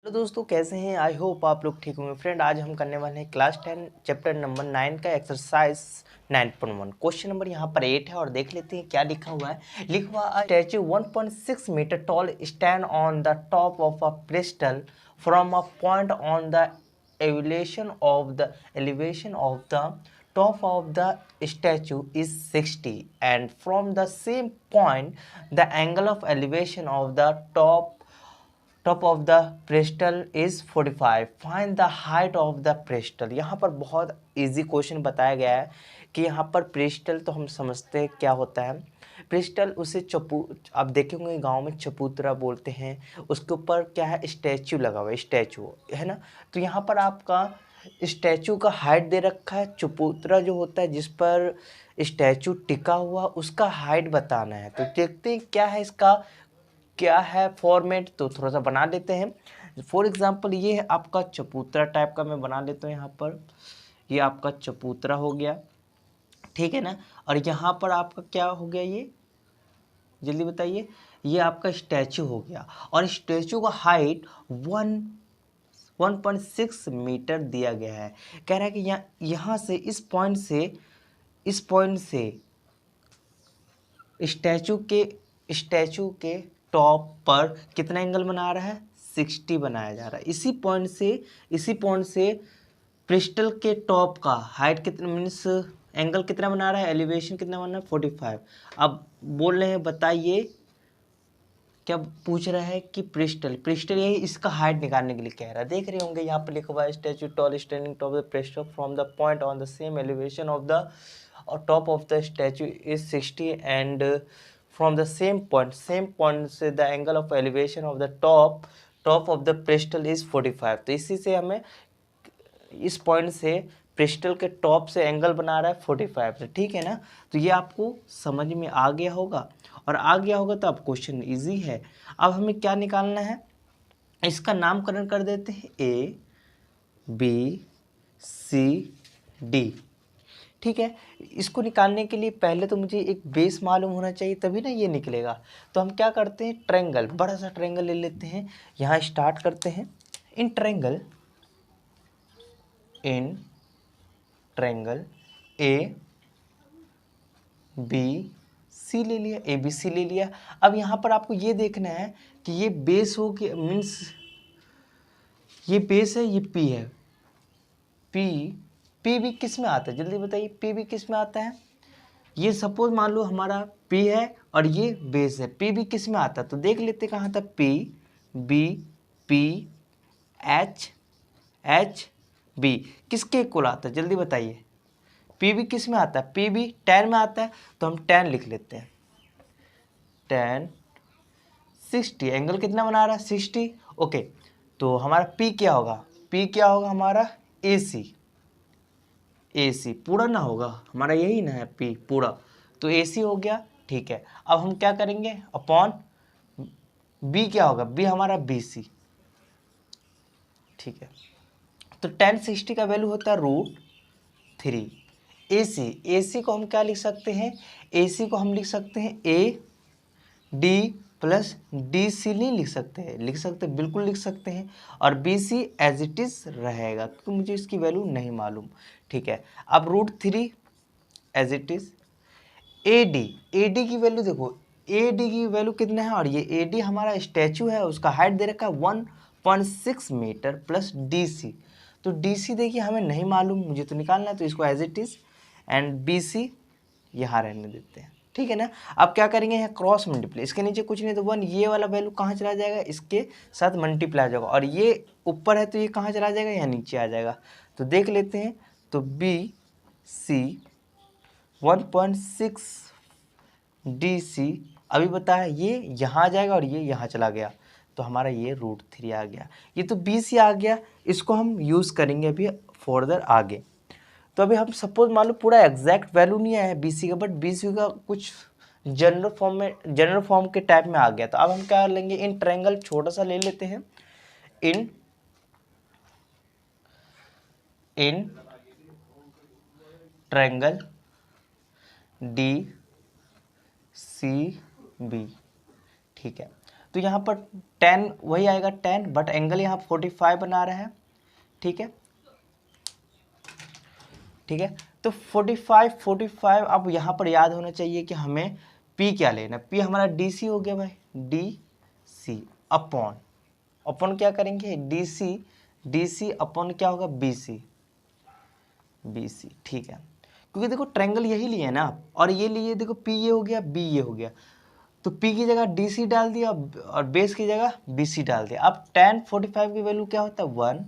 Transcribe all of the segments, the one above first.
तो दोस्तों कैसे हैं। आई होप आप लोग ठीक होंगे। फ्रेंड आज हम करने वाले हैं क्लास 10 चैप्टर नंबर 9 का एक्सरसाइज 9.1 क्वेश्चन नंबर यहाँ पर 8 है और देख लेते हैं क्या लिखा हुआ है। लिखा हुआ statue 1.6 metre tall stand on the top of a pedestal from a point on the elevation of the top of the statue is 60 and from the same point the angle of elevation of the top of the pedestal is 45 find the height of the pedestal। यहाँ पर बहुत easy question बताया गया है कि यहाँ पर pedestal तो हम समझते हैं क्या होता है। pedestal उसे आप देखेंगे गांव में चबूतरा बोलते हैं। उसके ऊपर क्या है, स्टैचू लगा हुआ है, स्टैचू है ना। तो यहाँ पर आपका स्टैचू का हाइट दे रखा है। चबूतरा जो होता है जिस पर स्टैचू टिका हुआ उसका हाइट बताना है। तो देखते हैं क्या है इसका क्या है फॉर्मेट, तो थोड़ा सा बना लेते हैं। फॉर एग्जांपल ये है आपका चबूतरा टाइप का, मैं बना लेता हूँ। यहाँ पर ये आपका चबूतरा हो गया, ठीक है ना। और यहाँ पर आपका क्या हो गया, ये जल्दी बताइए। ये आपका स्टैचू हो गया और स्टैचू का हाइट 1.6 मीटर दिया गया है। कह रहा है कि यहाँ से इस पॉइंट से स्टैचू के टॉप पर कितना एंगल बना रहा है, 60 बनाया जा रहा है। इसी पॉइंट से क्रिस्टल के टॉप का हाइट कितना मीन्स एंगल कितना बना रहा है, एलिवेशन कितना बना रहा है, 45। अब बोल रहे हैं बताइए, क्या पूछ रहा है कि प्रिस्टल यही इसका हाइट निकालने के लिए कह रहा है। देख रहे होंगे यहाँ पर लिखा हुआ है statue tall standing top the pedestal from the point on the same elevation of the top of the statue is 60 and from the same point से the angle of elevation of the top of the pedestal is 45। तो इसी से हमें इस point से pastel के top से angle बना रहा है 45, ठीक है ना। तो ये आपको समझ में आ गया होगा और आ गया होगा तो अब क्वेश्चन इजी है। अब हमें क्या निकालना है, इसका नामकरण कर देते हैं A B C D, ठीक है। इसको निकालने के लिए पहले तो मुझे एक बेस मालूम होना चाहिए तभी ना ये निकलेगा। तो हम क्या करते हैं, ट्रायंगल, बड़ा सा ट्रायंगल ले लेते हैं। यहाँ स्टार्ट करते हैं in triangle A B C ले लिया, ABC ले लिया। अब यहाँ पर आपको ये देखना है कि ये बेस हो कि मीन्स ये बेस है, ये P है। P भी किस में आता है, जल्दी बताइए। P भी किस में आता है, ये सपोज मान लो हमारा P है और ये बेस है। P भी किस में आता है तो देख लेते कहाँ था, P B P H B किसके इक्वल आता है, जल्दी बताइए। P भी किस में आता है, P भी tan में आता है। तो हम tan लिख लेते हैं, tan 60। एंगल कितना बना रहा है, 60। ओके, तो हमारा P क्या होगा, P क्या होगा हमारा AC पूरा ना होगा हमारा, यही ना है P पूरा, तो AC हो गया, ठीक है। अब हम क्या करेंगे, अपॉन B क्या होगा, B हमारा BC, ठीक है। तो tan 60 का वैल्यू होता है √3। AC को हम क्या लिख सकते हैं, AC को हम लिख सकते हैं AD प्लस DC नहीं लिख सकते हैं, बिल्कुल लिख सकते हैं। और BC एज इट इज रहेगा क्योंकि मुझे इसकी वैल्यू नहीं मालूम, ठीक है। अब √3 एज इट इज। AD की वैल्यू देखो, AD की वैल्यू कितना है, और ये AD हमारा स्टैचू है, उसका हाइट दे रखा है 1.6 मीटर प्लस DC। तो DC देखिए हमें नहीं मालूम, मुझे तो निकालना है, तो इसको as it is and BC यहाँ रहने देते हैं, ठीक है ना। अब क्या करेंगे, यहाँ क्रॉस मल्टीप्लाई, इसके नीचे कुछ नहीं तो 1, ये वाला वैल्यू कहाँ चला जाएगा, इसके साथ मल्टीप्लाई हो जाएगा। और ये ऊपर है तो ये कहाँ चला जाएगा, यहाँ नीचे आ जाएगा। तो देख लेते हैं, तो BC 1.6 DC अभी बताया ये यहाँ आ जाएगा और ये यहाँ चला गया, तो हमारा ये √3 आ गया। ये तो BC आ गया, इसको हम यूज़ करेंगे अभी फर्दर आगे। तो अभी हम सपोज मान लो पूरा एग्जैक्ट वैल्यू नहीं आया है BC का, बट BC का कुछ जनरल फॉर्म के टाइप में आ गया। तो अब हम क्या लेंगे, इन ट्रायंगल छोटा सा ले लेते हैं, इन ट्रायंगल DCB, ठीक है। तो तो यहाँ पर 10 वही आएगा 10, बट एंगल यहाँ 45 बना रहा है। ठीक है, ठीक है। तो 45 अब यहाँ पर याद होना चाहिए कि हमें P क्या लेना। P हमारा DC हो गया भाई, DC अपॉन क्या करेंगे, DC अपॉन क्या होगा, BC। ठीक है, क्योंकि देखो ट्रायंगल यही लिए ना आप, और ये लिए देखो P ये हो गया, B ये हो गया, तो P की जगह DC डाल दिया और बेस की जगह BC डाल दिया। अब tan 45 की वैल्यू क्या होता है 1,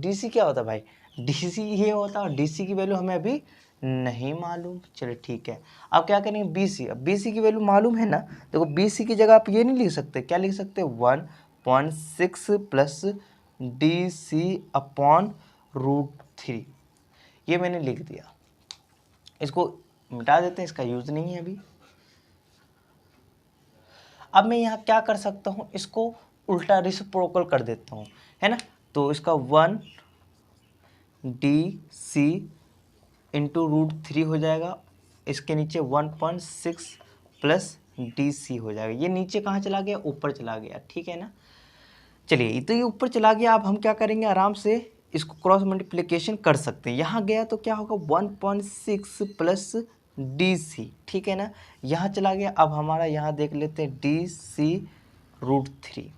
DC क्या होता है भाई, DC ये होता है, और DC की वैल्यू हमें अभी नहीं मालूम। चलो ठीक है, अब क्या करेंगे BC, अब BC की वैल्यू मालूम है ना, देखो BC की जगह आप ये नहीं लिख सकते, क्या लिख सकते 1.6 प्लस DC अपॉन √3, ये मैंने लिख दिया। इसको मिटा देते हैं, इसका यूज नहीं है अभी। अब मैं यहाँ क्या कर सकता हूँ, इसको उल्टा रेसिप्रोकल कर देता हूँ, है ना। तो इसका 1DC इंटू √3 हो जाएगा, इसके नीचे 1.6 प्लस DC हो जाएगा। ये नीचे कहाँ चला गया, ऊपर चला गया, ठीक है ना। चलिए, तो ये ऊपर चला गया। अब हम क्या करेंगे, आराम से इसको क्रॉस मल्टीप्लिकेशन कर सकते हैं। यहाँ गया तो क्या होगा 1.6 प्लस DC, ठीक है ना। यहाँ चला गया, अब हमारा यहाँ देख लेते हैं DC √3।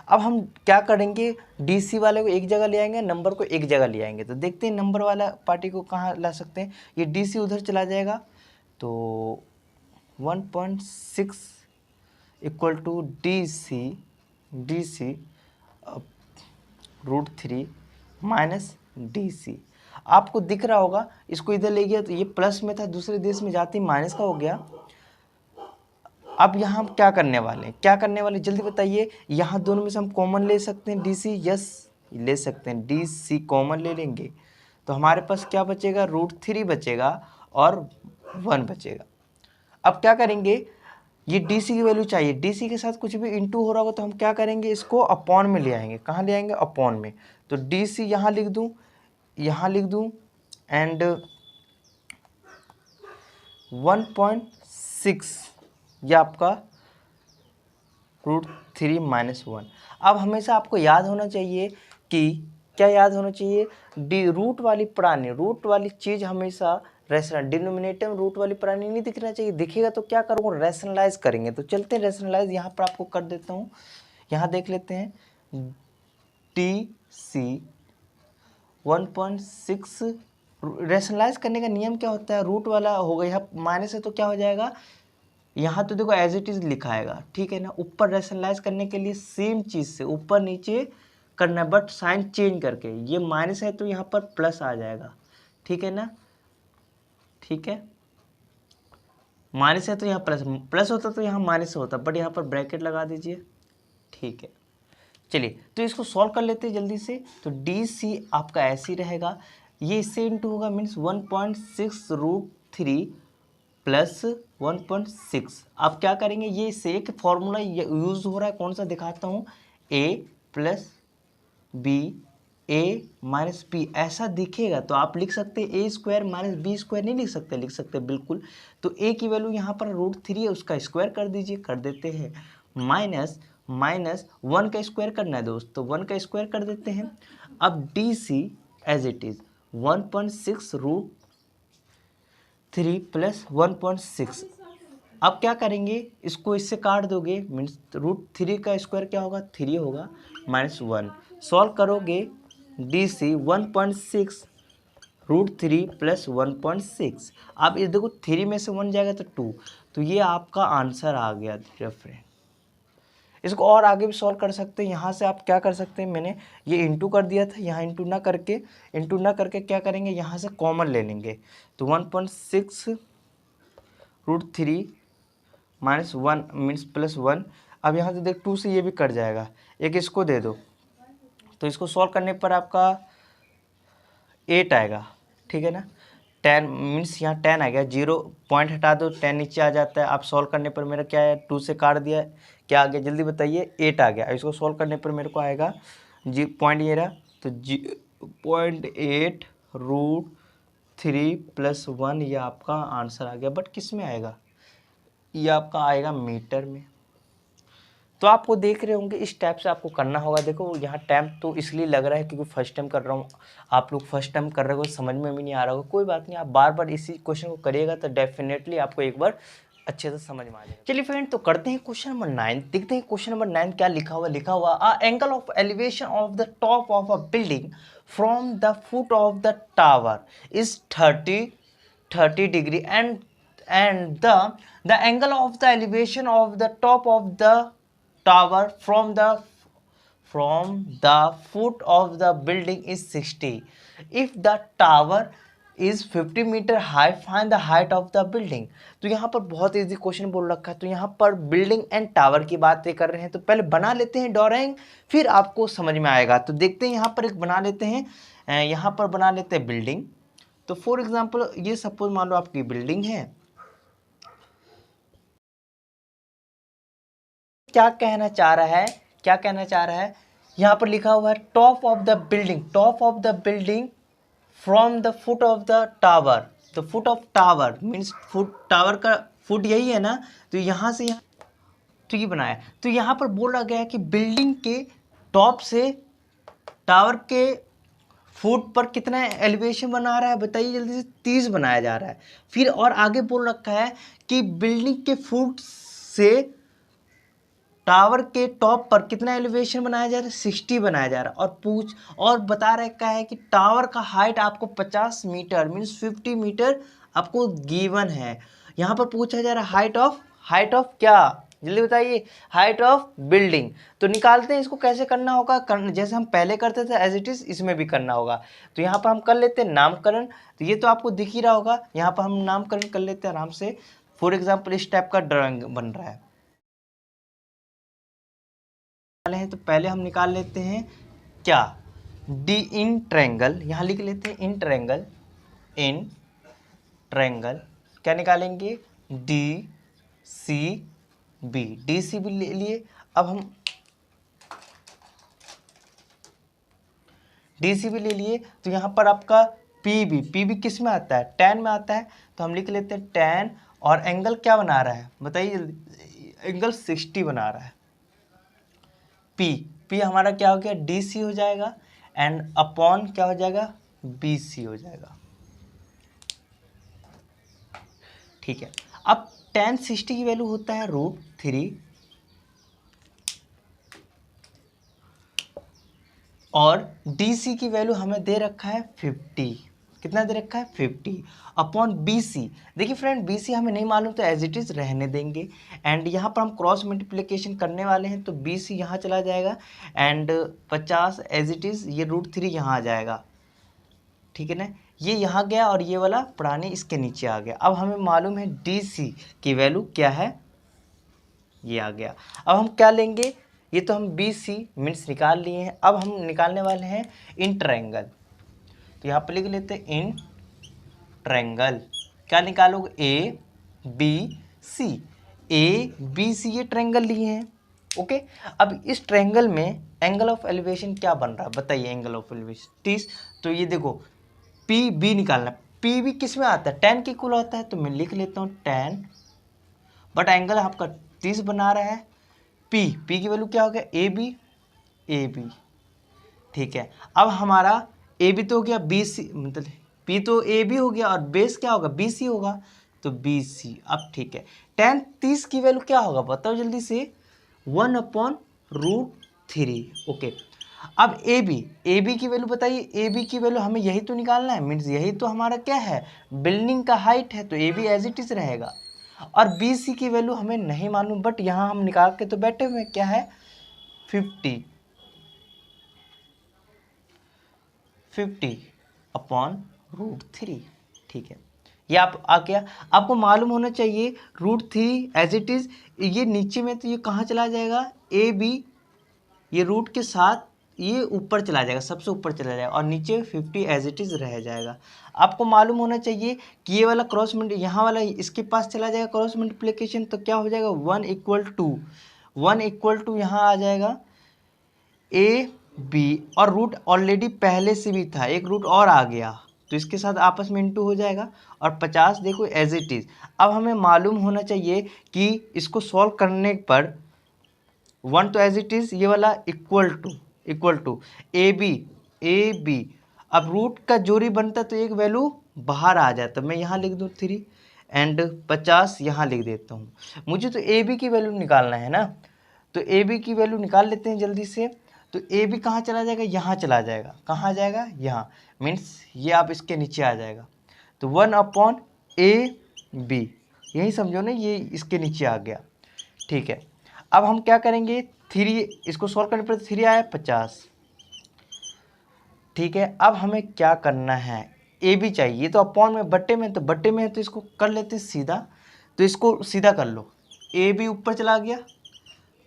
अब हम क्या करेंगे, DC वाले को एक जगह ले आएंगे, नंबर को एक जगह ले आएंगे। तो देखते हैं नंबर वाला पार्टी को कहाँ ला सकते हैं। ये DC उधर चला जाएगा, तो 1.6 equal to DC √3 minus DC। आपको दिख रहा होगा, इसको इधर ले गया तो ये प्लस में था, दूसरे देश में जाते ही माइनस का हो गया। अब यहाँ हम क्या करने वाले हैं, जल्दी बताइए। यहाँ दोनों में से हम कॉमन ले सकते हैं DC, यस ले सकते हैं, DC कॉमन ले लेंगे तो हमारे पास क्या बचेगा, √3 बचेगा और 1 बचेगा। अब क्या करेंगे, ये DC की वैल्यू चाहिए, DC के साथ कुछ भी इंटू हो रहा होगा तो हम क्या करेंगे, इसको अपॉन में ले आएंगे। कहाँ ले आएंगे, अपॉन में। तो DC यहाँ लिख दूँ एंड 1.6 ये आपका √3 माइनस 1। अब हमेशा आपको याद होना चाहिए कि क्या याद होना चाहिए, रूट वाली चीज़ हमेशा रेशनल, डिनोमिनेटर में रूट वाली प्राणी नहीं दिखना चाहिए। दिखेगा तो क्या करूँगा, रैशनलाइज करेंगे। तो चलते हैं रैशनलाइज, यहाँ पर आपको कर देता हूँ। यहाँ देख लेते हैं DC 1.6, रैशनलाइज करने का नियम क्या होता है, रूट वाला होगा, यहाँ माइनस है तो क्या हो जाएगा, यहाँ तो देखो एज इट इज़ लिखाएगा, ठीक है ना। ऊपर रैशनलाइज करने के लिए सेम चीज़ से ऊपर नीचे करना है, बट साइन चेंज करके। ये माइनस है तो यहाँ पर प्लस आ जाएगा, ठीक है ना, ठीक है। माइनस है तो यहाँ प्लस होता तो यहाँ माइनस होता, बट यहाँ पर ब्रैकेट लगा दीजिए, ठीक है। चलिए, तो इसको सॉल्व कर लेते हैं जल्दी से। तो DC आपका ऐसे ही रहेगा, ये इससे इंटू होगा, मीन्स 1.6 √3 प्लस 1.6। आप क्या करेंगे, ये इससे एक फॉर्मूला यूज हो रहा है, कौन सा दिखाता हूँ, A plus B A minus B ऐसा दिखेगा तो आप लिख सकते हैं A² माइनस B² नहीं लिख सकते बिल्कुल। तो A की वैल्यू यहाँ पर √3 है, उसका स्क्वायर कर दीजिए, कर देते हैं। माइनस 1 का स्क्वायर करना है दोस्त, तो 1 का स्क्वायर कर देते हैं। अब DC as it is 1.6 √3 plus 1.6। अब क्या करेंगे, इसको इससे काट दोगे, मीन्स √3 का स्क्वायर क्या होगा, 3 होगा, माइनस 1। सॉल्व करोगे DC 1.6 √3 प्लस 1.6। अब ये देखो 3 में से 1 जाएगा तो 2, तो ये आपका आंसर आ गया फ्रेंड। इसको और आगे भी सॉल्व कर सकते हैं। यहाँ से आप क्या कर सकते हैं, मैंने ये इंटू कर दिया था, यहाँ इंटू ना करके क्या करेंगे, यहाँ से कॉमन ले लेंगे। तो 1.6 √3 माइनस 1 मीन्स प्लस 1। अब यहाँ से देख 2 से ये भी कट जाएगा, एक इसको दे दो, तो इसको सॉल्व करने पर आपका 8 आएगा, ठीक है ना। 10 मीन्स यहाँ 10 आ गया, 0 पॉइंट हटा दो, 10 नीचे आ जाता है। आप सॉल्व करने पर मेरा क्या है, 2 से काट दिया, क्या आ गया जल्दी बताइए, 8 आ गया। इसको सॉल्व करने पर मेरे को आएगा पॉइंट ये रहा, तो 0.8 √3 प्लस 1, ये आपका आंसर आ गया। बट किस में आएगा, ये आपका आएगा मीटर में। तो आपको देख रहे होंगे इस टाइप से आपको करना होगा। देखो यहाँ टाइम तो इसलिए लग रहा है क्योंकि फर्स्ट टाइम कर रहा हूँ, आप लोग फर्स्ट टाइम कर रहे हो समझ में भी नहीं आ रहा होगा, कोई बात नहीं, आप बार बार इसी क्वेश्चन को करिएगा तो डेफिनेटली आपको एक बार अच्छे से समझ में आ जाएगा। चलिए फ्रेंड, तो करते हैं क्वेश्चन नंबर 9, देखते हैं क्वेश्चन नंबर 9 क्या लिखा हुआ a angle of elevation of the top of a building from the foot of the tower is 30 degree and the angle of the elevation of the top of the tower from the foot of the building is 60. If the tower is 50 meter high, find the height of the building. तो यहाँ पर बहुत easy question बोल रखा है, तो यहाँ पर बिल्डिंग एंड टावर की बातें कर रहे हैं, तो पहले बना लेते हैं ड्राइंग, फिर आपको समझ में आएगा। तो देखते हैं यहाँ पर एक बना लेते हैं, यहाँ पर बना लेते हैं बिल्डिंग। तो फॉर एग्जांपल ये सपोज मान लो आपकी बिल्डिंग है, क्या कहना चाह रहा है, यहाँ पर लिखा हुआ है top of the building from the foot of the tower. The foot of tower means foot, tower का फुट यही है ना, तो यहाँ से यहाँ तो ये बनाया। तो यहाँ पर बोला गया है कि बिल्डिंग के टॉप से टावर के फुट पर कितना एलिवेशन बना रहा है, बताइए जल्दी से, 30 बनाया जा रहा है। फिर और आगे बोल रखा है कि बिल्डिंग के फुट से टावर के टॉप पर कितना एलिवेशन बनाया जा रहा है, 60 बनाया जा रहा है। और बता रखा है कि टावर का हाइट आपको 50 मीटर मीन्स 50 मीटर आपको गिवन है। यहाँ पर पूछा जा रहा है हाइट ऑफ क्या, जल्दी बताइए, हाइट ऑफ बिल्डिंग। तो निकालते हैं इसको, कैसे करना होगा, जैसे हम पहले करते थे एज इट इज इसमें भी करना होगा। तो यहाँ पर हम कर लेते हैं नामकरण, तो ये तो आपको दिख ही रहा होगा, यहाँ पर हम नामकरण कर लेते हैं आराम से। फॉर एग्जाम्पल इस टाइप का ड्राइंग बन रहा है, तो पहले हम निकाल लेते हैं क्या, डी इन ट्रायंगल, यहाँ लिख लेते हैं इन ट्रायंगल क्या निकालेंगे, डी सी बी ले लिए। अब हम DCB ले लिए, तो यहाँ पर आपका PB किस में आता है, tan में आता है, तो हम लिख लेते हैं tan, और एंगल क्या बना रहा है बताइए जल्दी, एंगल 60 बना रहा है। P हमारा क्या हो गया, DC हो जाएगा, एंड अपॉन क्या हो जाएगा, BC हो जाएगा। ठीक है, अब tan 60 की वैल्यू होता है √3, और DC की वैल्यू हमें दे रखा है 50, कितना दे रखा है 50 अपॉन BC। देखिए फ्रेंड, BC हमें नहीं मालूम तो एज इट इज़ रहने देंगे, एंड यहाँ पर हम क्रॉस मल्टीप्लिकेशन करने वाले हैं, तो BC यहाँ चला जाएगा, एंड 50 एज इट इज़ ये √3 यहाँ आ जाएगा। ठीक है ना, ये यहाँ गया और ये वाला पुरानी इसके नीचे आ गया। अब हमें मालूम है DC की वैल्यू क्या है, ये आ गया। अब हम क्या लेंगे, ये तो हम BC मीन्स निकाल लिए हैं, अब हम निकालने वाले हैं इन ट्रायंगल। तो यहाँ पर लिख लेते हैं इन ट्रायंगल, क्या निकालोगे, ABC, ABC ये ट्रायंगल लिए हैं। ओके, अब इस ट्रायंगल में एंगल ऑफ एलिवेशन क्या बन रहा है बताइए, एंगल ऑफ एलिवेशन 30। तो ये देखो PB निकालना, PB किस में आता है, tan के इक्वल होता है, तो मैं लिख लेता हूँ tan, बट एंगल आपका 30 बना रहा है। P की वैल्यू क्या हो गया, AB। ठीक है, अब हमारा AB तो हो गया, BC मतलब P तो AB हो गया, और बेस क्या होगा, BC होगा, तो BC। अब ठीक है, tan 30 की वैल्यू क्या होगा बताओ जल्दी से, 1/√3। ओके, अब AB की वैल्यू बताइए, AB की वैल्यू हमें यही तो निकालना है, मीन्स यही तो हमारा क्या है, बिल्डिंग का हाइट है, तो AB एज इट इज रहेगा। और BC की वैल्यू हमें नहीं मालूम, बट यहाँ हम निकाल के तो बैठे हुए क्या है, 50 अपॉन √3। ठीक है, ये आप आ गया। आपको मालूम होना चाहिए √3 एज इट इज, ये नीचे में तो ये कहाँ चला जाएगा, AB ये रूट के साथ ये ऊपर चला जाएगा, सबसे ऊपर चला जाएगा, और नीचे 50 एज इट इज़ रह जाएगा। आपको मालूम होना चाहिए कि ये वाला क्रॉस यहाँ वाला इसके पास चला जाएगा क्रॉस मल्टीप्लिकेशन, तो क्या हो जाएगा, 1 = 1 यहाँ आ जाएगा AB, और रूट ऑलरेडी पहले से भी था, एक रूट और आ गया, तो इसके साथ आपस में इंटू हो जाएगा, और 50 देखो एज इट इज़। अब हमें मालूम होना चाहिए कि इसको सॉल्व करने पर 1 तो एज इट इज़ ये वाला इक्वल टू ए बी। अब रूट का जोड़ी बनता तो एक वैल्यू बाहर आ जाता, मैं यहाँ लिख दूँ 3 एंड 50 यहाँ लिख देता हूँ। मुझे तो ए बी की वैल्यू निकालना है ना, तो ए बी की वैल्यू निकाल लेते हैं जल्दी से। तो ए बी कहाँ चला जाएगा, यहाँ चला जाएगा। कहाँ जाएगा, यहाँ, मीन्स ये आप इसके नीचे आ जाएगा। तो 1/AB, यही समझो ना, ये इसके नीचे आ गया। ठीक है, अब हम क्या करेंगे, 3 इसको सॉल्व करने पर 3 आया 50। ठीक है, अब हमें क्या करना है, ए बी चाहिए, तो अपॉन में बट्टे में, तो बट्टे में है तो इसको कर लेते हैं सीधा। तो इसको सीधा कर लो, ए बी ऊपर चला गया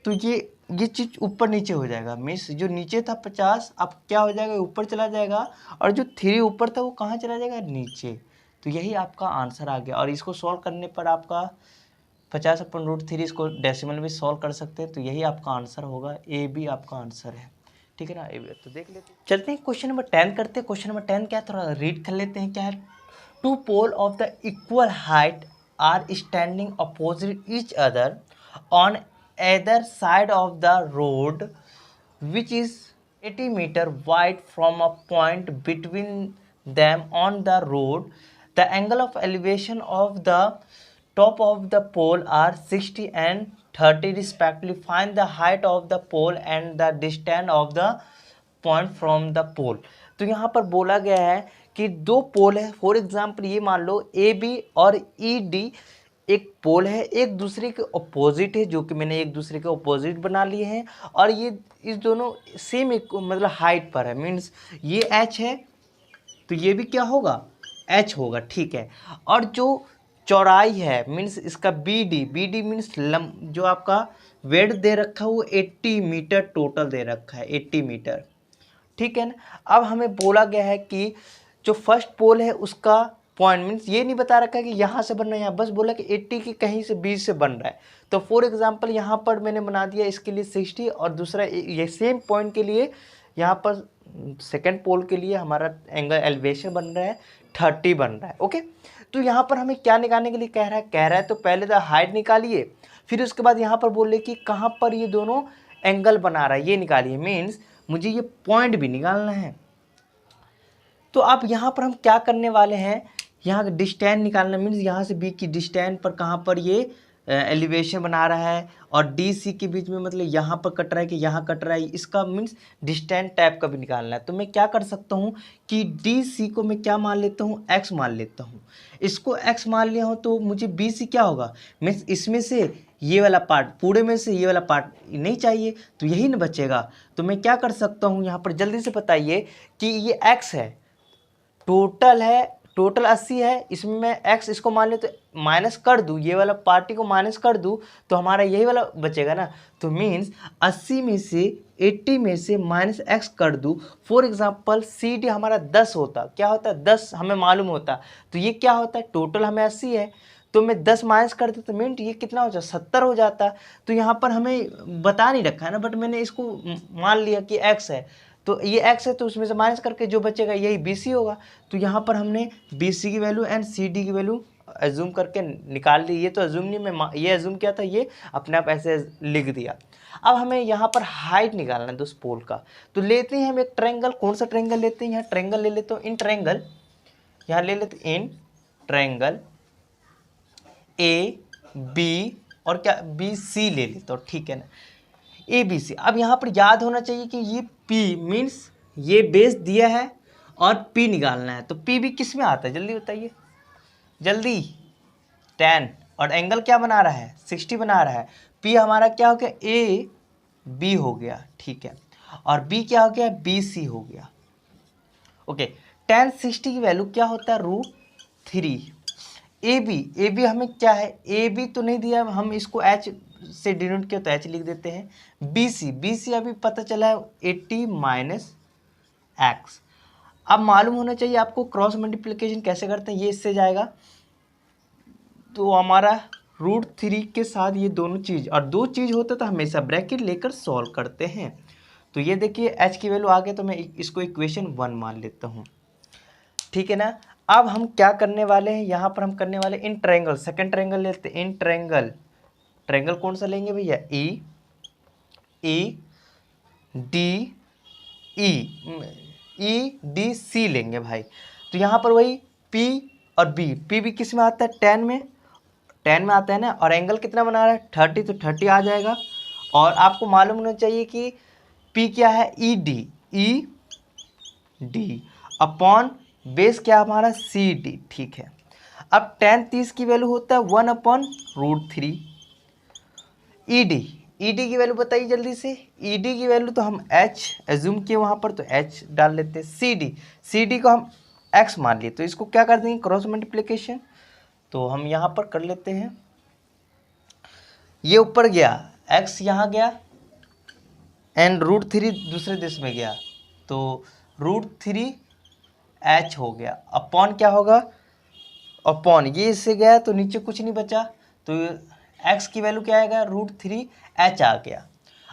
तो ये चीज़ ऊपर नीचे हो जाएगा, मीन्स जो नीचे था 50 अब क्या हो जाएगा, ऊपर चला जाएगा, और जो 3 ऊपर था वो कहाँ चला जाएगा, नीचे। तो यही आपका आंसर आ गया। और इसको सॉल्व करने पर आपका 50/√3, इसको डेसिमल में सॉल्व कर सकते हैं, तो यही आपका आंसर होगा, ए बी आपका आंसर है। ठीक है ना, ए बी। तो देख लेते हैं, चलते हैं क्वेश्चन नंबर 10 करते हैं। क्वेश्चन नंबर 10 क्या है, थोड़ा रीड कर लेते हैं। क्या है, 2 pole of the equal height are standing opposite each other on either side of the road which is 80 meter wide from a point between them on the road. The angle of elevation of the top of the pole are 60 and 30 respectively. Find the height of the pole and the distance of the point from the pole. तो यहाँ पर बोला गया है कि 2 पोल है, for example ये मान लो ए बी और ई डी एक पोल है, एक दूसरे के अपोजिट है, जो कि मैंने एक दूसरे के अपोजिट बना लिए हैं, और ये इस दोनों सेम एक मतलब हाइट पर है, मीन्स ये एच है तो ये भी क्या होगा, एच होगा। ठीक है, और जो चौड़ाई है मीन्स इसका बी डी मीन्स जो आपका वेट दे रखा है वो 80 मीटर टोटल दे रखा है, 80 मीटर। ठीक है ना, अब हमें बोला गया है कि जो फर्स्ट पोल है उसका पॉइंट, मीन्स ये नहीं बता रखा है कि यहाँ से बन रहा है, यहाँ बस बोला कि 80 की कहीं से 20 से बन रहा है। तो फॉर एग्जांपल यहाँ पर मैंने बना दिया इसके लिए 60, और दूसरा ये सेम पॉइंट के लिए यहाँ पर सेकंड पोल के लिए हमारा एंगल एलिवेशन बन रहा है 30 बन रहा है। ओके, तो यहाँ पर हमें क्या निकालने के लिए कह रहा है तो पहले तो हाइट निकालिए, फिर उसके बाद यहाँ पर बोले कि कहाँ पर ये दोनों एंगल बना रहा है ये निकालिए, मीन्स मुझे ये पॉइंट भी निकालना है। तो अब यहाँ पर हम क्या करने वाले हैं, यहाँ डिस्टेंस निकालना, मीन्स यहाँ से बी की डिस्टेंस पर कहाँ पर ये एलिवेशन बना रहा है, और डी सी के बीच में मतलब यहाँ पर कट रहा है कि यहाँ कट रहा है, इसका मीन्स डिस्टेंस टाइप का भी निकालना है। तो मैं क्या कर सकता हूँ कि डी सी को मैं क्या मान लेता हूँ, एक्स मान लेता हूँ। इसको एक्स मान लिया हूँ तो मुझे बी सी क्या होगा, मीन्स इसमें से ये वाला पार्ट, पूरे में से ये वाला पार्ट नहीं चाहिए तो यही ना बचेगा। तो मैं क्या कर सकता हूँ, यहाँ पर जल्दी से बताइए कि ये एक्स है, टोटल 80 है, इसमें मैं x इसको मान ले तो माइनस कर दूँ, ये वाला पार्टी को माइनस कर दूँ तो हमारा यही वाला बचेगा ना। तो मीन्स 80 में से 80 में से -x कर दूँ, फॉर एग्जांपल सी डी हमारा 10 होता, क्या होता है 10 हमें मालूम होता, तो ये क्या होता है टोटल हमें 80 है, तो मैं 10 माइनस कर देता तो मीन्स ये कितना हो जाता 70 हो जाता। तो यहाँ पर हमें बता नहीं रखा है ना, बट मैंने इसको मान लिया कि x है, तो ये x है तो उसमें से माइनस करके जो बचेगा यही बी सी होगा। तो यहाँ पर हमने बी सी की वैल्यू एंड सी डी की वैल्यू एज्यूम करके निकाल ली। ये तो एज्यूम नहीं, मैं ये एज्यूम किया था, ये अपने आप ऐसे लिख दिया। अब हमें यहाँ पर हाइट निकालना है उस पोल का, तो लेते हैं हम एक ट्रायंगल। कौन सा ट्रायंगल लेते हैं, यहाँ ट्रायंगल ले लेते हो, इन ट्रायंगल, यहाँ ले लेते इन ट्रायंगल ए बी और क्या बी सी ले लेते हो। ठीक है ना, ए बी सी। अब यहाँ पर याद होना चाहिए कि ये P मीन्स ये बेस दिया है और P निकालना है, तो P भी किस में आता है जल्दी बताइए, जल्दी 10, और एंगल क्या बना रहा है 60 बना रहा है। P हमारा क्या हो गया ए बी हो गया, ठीक है, और B क्या हो गया बी सी हो गया। ओके, tan 60 की वैल्यू क्या होता है √3। ए बी हमें क्या है, ए बी तो नहीं दिया, हम इसको H से डिनोट किया तो H लिख देते हैं। बी सी अभी पता चला है 80 - x। अब मालूम होना चाहिए आपको क्रॉस मल्टीप्लिकेशन कैसे करते हैं, ये इससे जाएगा तो हमारा √3 के साथ ये दोनों चीज़, और दो चीज़ होता तो हमेशा ब्रैकेट लेकर सॉल्व करते हैं। तो ये देखिए H की वैल्यू आ गया, तो मैं इसको इक्वेशन 1 मान लेता हूँ। ठीक है ना, अब हम क्या करने वाले हैं, यहाँ पर हम करने वाले इन ट्रायंगल, सेकंड ट्रायंगल लेते हैं। इन ट्रायंगल कौन सा लेंगे भैया, ई E D E E D C लेंगे भाई। तो यहाँ पर वही पी और बी, पी भी किस में आता है, टेन में आता है ना, और एंगल कितना बना रहा है 30, तो 30 आ जाएगा। और आपको मालूम होना चाहिए कि पी क्या है, ई डी अपॉन बेस क्या हमारा सी डी, ठीक है। अब tan 30 की वैल्यू होता है 1/√3। ई डी की वैल्यू बताइए जल्दी से। ई डी की वैल्यू तो हम h एज्यूम किए वहाँ पर, तो h डाल लेते हैं। सी डी को हम x मान लिए, तो इसको क्या कर देंगे, क्रॉस मल्टीप्लिकेशन। तो हम यहाँ पर कर लेते हैं, ये ऊपर गया, x यहाँ गया एंड √3 दूसरे दिश में गया, तो √3h हो गया। अपॉन क्या होगा, अपॉन ये इससे गया तो नीचे कुछ नहीं बचा, तो x की वैल्यू क्या आएगा, √3h आ गया।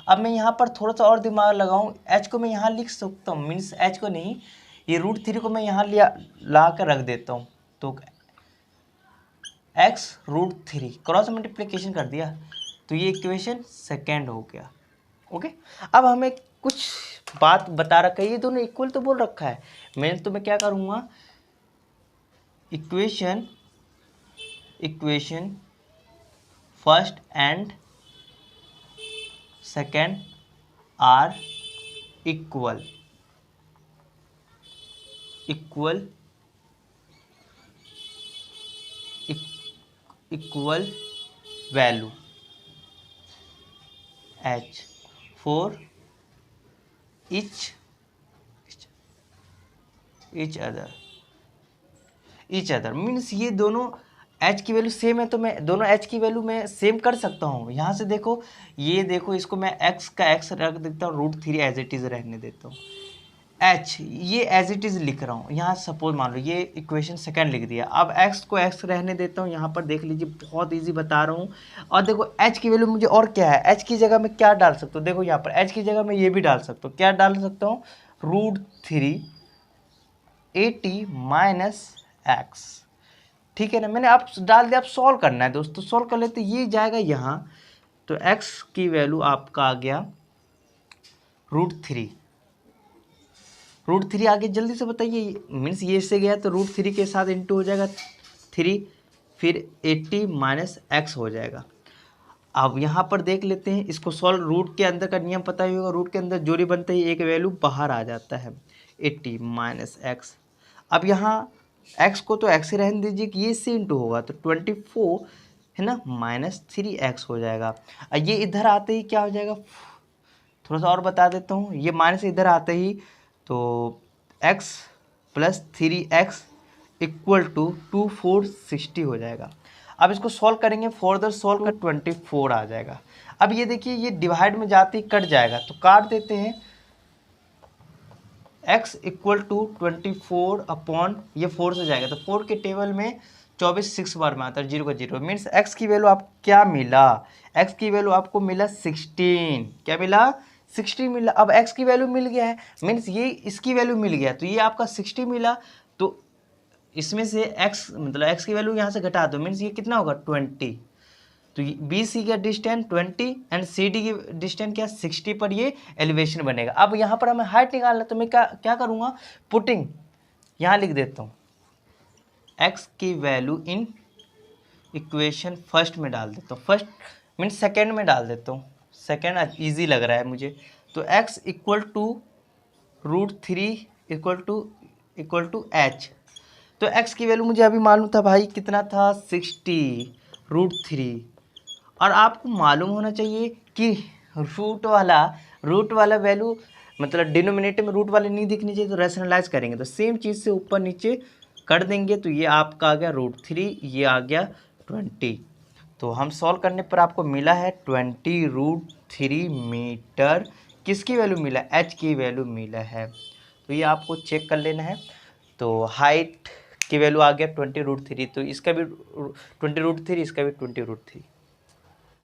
अब मैं यहाँ पर थोड़ा सा और दिमाग लगाऊं, h को मैं यहाँ लिख सकता हूँ, मीन्स h को नहीं, ये √3 को मैं यहाँ ला कर रख देता हूँ, तो x √3 क्रॉस मल्टीप्लिकेशन कर दिया, तो ये इक्वेशन सेकेंड हो गया। ओके, अब हमें कुछ बात बता रखा है, ये दोनों इक्वल तो बोल रखा है, तो मैं क्या करूँगा, equation first and second are equal value h for each other means ये दोनों h की वैल्यू सेम है, तो मैं दोनों h की वैल्यू मैं सेम कर सकता हूँ। यहाँ से देखो, ये देखो, इसको मैं x का x रख देता हूँ, √3 एज इट इज़ रहने देता हूँ, h ये एज इट इज़ लिख रहा हूँ। यहाँ सपोज मान लो ये इक्वेशन सेकंड लिख दिया, अब x को x रहने देता हूँ। यहाँ पर देख लीजिए, बहुत इजी बता रहा हूँ। और देखो h की वैल्यू मुझे और क्या है, h की जगह में क्या डाल सकता हूँ, देखो यहाँ पर h की जगह में ये भी डाल सकता हूँ, क्या डाल सकता हूँ, √3 80 - x, ठीक है ना। मैंने आप डाल दिया, आप सॉल्व करना है दोस्तों, सॉल्व कर लेते, ये जाएगा यहाँ, तो x की वैल्यू आपका आ गया √3 आगे जल्दी से बताइए, मीन्स ये इससे गया तो √3 के साथ इंटू हो जाएगा 3, फिर 80 - x हो जाएगा। अब यहाँ पर देख लेते हैं, इसको सॉल्व, रूट के अंदर का नियम पता ही होगा, रूट के अंदर जोड़ी बनते ही एक वैल्यू बाहर आ जाता है, 80 - x। अब यहाँ x को तो x ही रहने दीजिए कि ये इससे इंटू होगा, तो 24 है ना, -3x हो जाएगा। ये इधर आते ही क्या हो जाएगा, थोड़ा सा और बता देता हूँ, ये माइनस इधर आते ही तो x + 3x = 2460 हो जाएगा। अब इसको सॉल्व करेंगे, फर्दर सॉल्व कर 24 आ जाएगा। अब ये देखिए, ये डिवाइड में जाते ही कट जाएगा, तो काट देते हैं, x = 24 अपॉन ये 4 से जाएगा, तो 4 के टेबल में 24 6 बार में आता है, 0 का 0, मीन्स x की वैल्यू आपको क्या मिला, x की वैल्यू आपको मिला 16, क्या मिला, 60 मिला। अब x की वैल्यू मिल गया है, मीन्स ये इसकी वैल्यू मिल गया, तो ये आपका 60 मिला, तो इसमें से x मतलब x की वैल्यू यहाँ से घटा दो, मीन्स ये कितना होगा 20, तो बी सी का डिस्टेंस 20 एंड सी डी की डिस्टेंस क्या 60 पर ये एलिवेशन बनेगा। अब यहाँ पर हमें हाइट निकालना, तो मैं क्या करूँगा, पुटिंग यहाँ लिख देता हूँ, x की वैल्यू इन इक्वेशन फर्स्ट में डाल देता हूँ, फर्स्ट मीन्स सेकेंड में डाल देता हूँ, सेकेंड ईजी लग रहा है मुझे, तो x = √3 = h, तो x की वैल्यू मुझे अभी मालूम था भाई, कितना था 60 √3, और आपको मालूम होना चाहिए कि रूट वाला वैल्यू मतलब डिनोमिनेटर में रूट वाले नहीं दिखनी चाहिए, तो रैशनलाइज करेंगे तो सेम चीज़ से ऊपर नीचे कर देंगे, तो ये आपका आ गया √3, ये आ गया 20, तो हम सॉल्व करने पर आपको मिला है 20√3 मीटर, किसकी वैल्यू मिला, h की वैल्यू मिला है, तो ये आपको चेक कर लेना है। तो हाइट की वैल्यू आ गया 20√3, तो इसका भी 20√3, इसका भी 20√3।